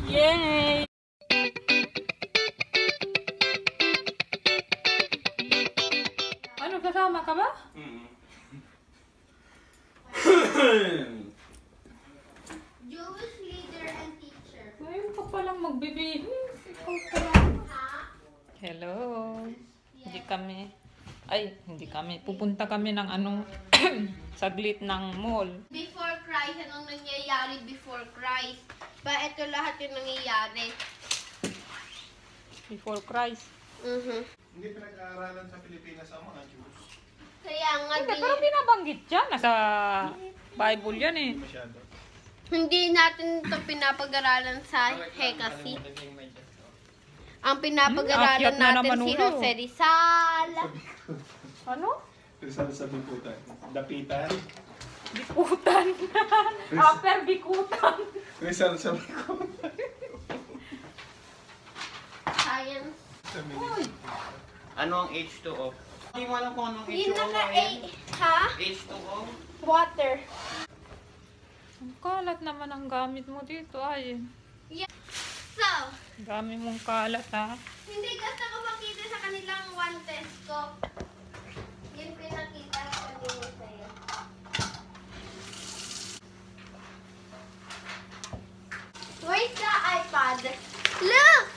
Yay! Ano, kasama ka ba? Jewish leader and teacher. Ngayon ka palang magbibihis. Ikaw pa lang. Hello. Hindi kami. Pupunta kami ng saglit ng mall. Before Christ, anong nangyayari before Christ? Ito lahat yung nangyayari. Before Christ. Hindi pinag-aaralan sa Pilipinas ang mga Jews. Kaya nga Hindi, pero binabanggit yan. Nasa Bible yan eh. Hindi masyado. hindi natin ito pinapag-aralan sa Hekasi. Ang pinapag-aralan Akyat na natin naman si ulo. Jose Rizal. Ano? Rizal sa Bikutan. Dapitan. Bikutan. Upper bikutan. Rizal sa Bikutan. Science. Sa Minnesota. Ano ang H2O? Hindi mo alam kung anong Yung H2O naka-A, ha? H2O? Water. Ang kalat naman ang gamit mo dito ay. Yeah. So, Dami mong kalat ha. hindi kasi ako makita sa kanilang one test ko. Yung pinakita ko kanina sa'yo. Where's the iPad? Look!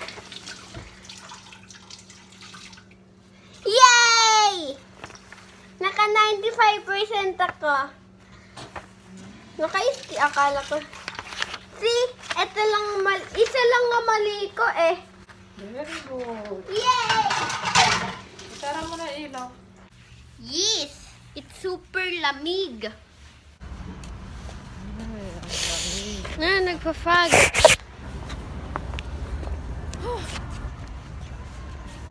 Yay! Naka 95% ako. Akala ko. See? Ito lang isa lang nga mali ko eh. Very good. Yay! Itara mo na ilaw. Yes! It's super lamig. Nagpa-fog.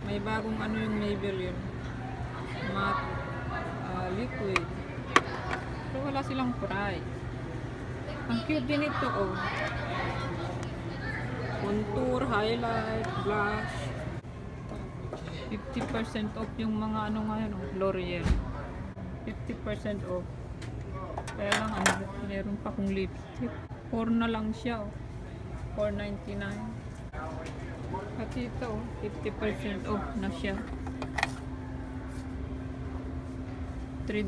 May bagong yung Maybelline. Matte liquid. Pero wala silang price. Ang cute din ito oh. Contour, highlight, blush. 50% off yung mga ngayon oh, L'Oreal. 50% off. Kaya lang meron pa kong lipstick. 4 na lang siya oh. $4.99. At ito oh, 50% off na siya. $3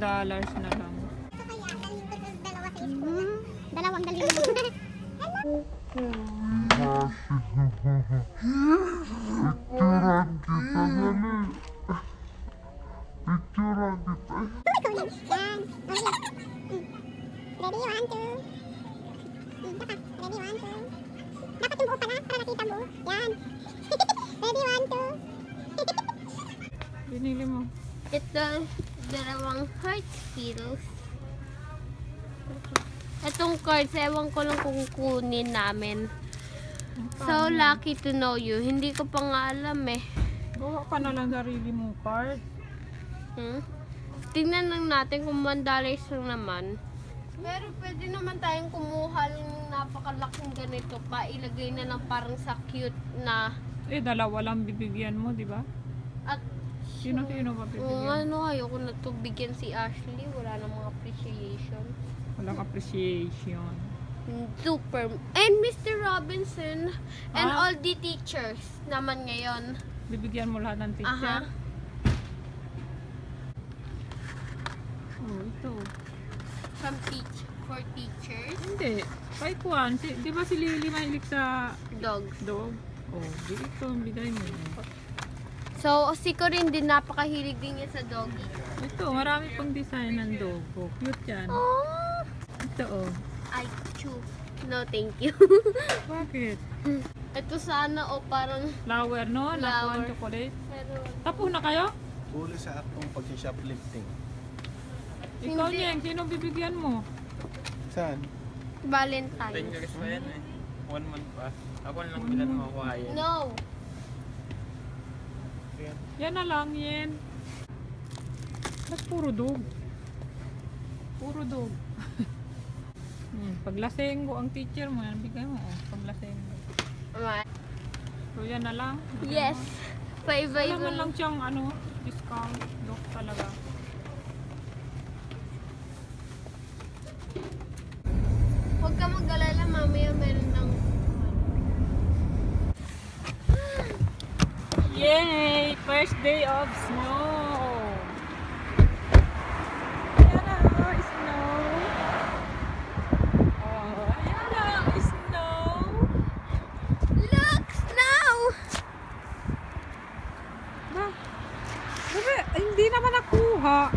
na lang. Dalawang galing. Picturean kita. Ready, 1, 2. Ready, 1, 2. Dapat yung buo pala para nakita mo. Yan. Ready, 1, 2. Binili mo. Ito, dalawang heart pillows. Itong cards, ewan ko lang kung kunin namin. So, lucky to know you. Hindi ko pa nga alam eh. Gawa ka na lang sarili mong card. Tingnan lang natin kung $1 lang naman. Pero pwede naman tayong kumuha ng napakalaking ganito pa. Ilagay na lang parang sa cute na. Dalawa lang bibigyan mo, di ba? At Sino-sino ba bibigyan? ayoko na to bigyan si Ashley. Wala namang appreciation. Walang appreciation. Super. And Mr. Robinson and Ah? all the teachers naman ngayon. Bibigyan mo lahat ng teacher? Oh, ito. For teachers. Hindi. Kay Kwan. Di ba si Lily mahilig sa Dogs. dog? Oh, ito. Bigay mo. So, si Corinne din napakahilig din niya sa doggy. Ito, marami pang design ng dog. Oh, cute yan. Oh! Ito, oh. I chew. No, thank you. Bakit? Ito sana parang Flower, no? Flower. Lakuan chocolate. pero Tapo na kayo? Huli sa aktong pag-shoplifting. Ikaw, Hindi. Nyeng. Sino bibigyan mo? Saan? 10 Valentine's. years pa yan eh. 1 month pa. Ako na lang bilan mo kuhayin. No. Yan na lang, Yen. Ba't puro dog? Puro dog. Paglasenggo ang teacher mo, yan bigay mo. Oh, paglasenggo. Right. So yan na lang. Yes. Wala man Paiba-iba lang siyang discount. Dog talaga. Huwag ka mag-alala, mamaya meron ng Yay! First day of snow! Ayan na, snow! Oh, ayan na, snow! Look, snow! Ba? Sabi, hindi naman nakuha.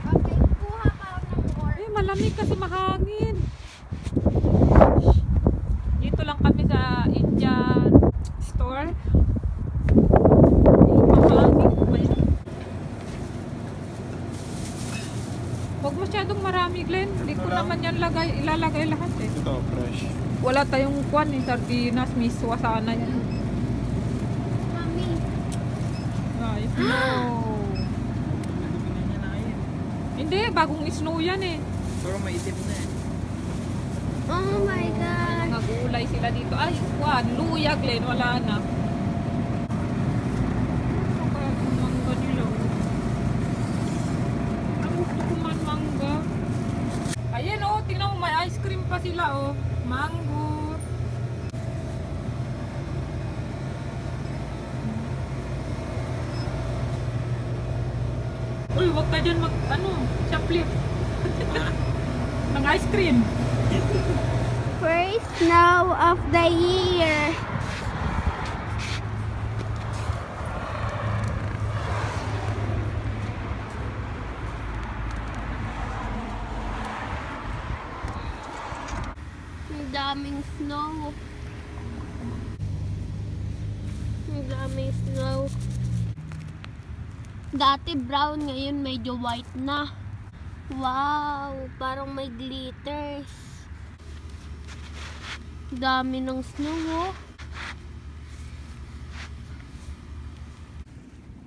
Okay, kuha pa ako ng more. Eh, malamig kasi mahangin. Dito lang kami sa Indian store. Eh, mahangin pa yan. Huwag masyadong marami, Glenn. Hindi ko naman yan ilalagay lahat eh. Ito, fresh. Wala tayong kwan eh, sardinas, miswa sana yan. Mami. Guys, no. Pinagbilan niya na yun. Hindi, bagong snow yan eh. Pero maitim na eh. Oh my God. Mga gulay sila dito. Ay, kwan, luya, Glenn, wala na. Ano kaya itong mangga nila? Ang gusto ko man mangga. Ayan oh, tingnan mo, may ice cream pa sila oh. Mango. Uy, wag ka dyan shoplift. Ng ice cream. First snow of the year. Ang daming snow. Ang daming snow. Dati brown, ngayon medyo white na. Wow, parang may glitters. Dami ng snow, oh.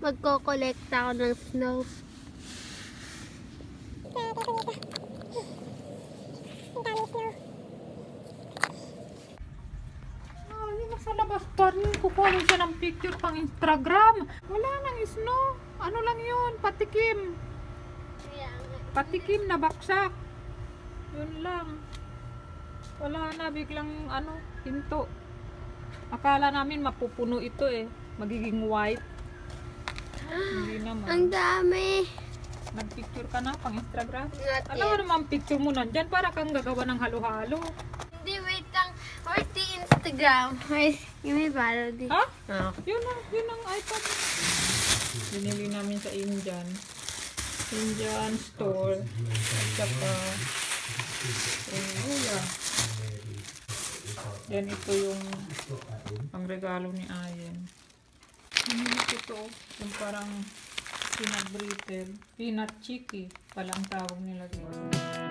Magko-collect ako ng snow. Ay, nasa labas pa rin. Kukuha lang siya ng picture pang Instagram. Wala nang snow. Ano lang yun? Patikim. Patikim na baksak. Yun lang. Wala na, biglang hinto. Akala namin mapupuno ito eh. Magiging white. Hindi naman. Ang dami. Nag-picture ka na pang Instagram? Not Ano yet. naman picture mo nandyan? Para kang gagawa ng halo-halo. Hindi, wait lang. Where's the Instagram? Give me follow this. Ha? Oh. Yun ang iPad. Binili namin sa Indian store. At saka yan, ito yung ang regalo ni Ayen. Ito, yung parang peanut brittle. Peanut chicky pala ang tawag nila dito.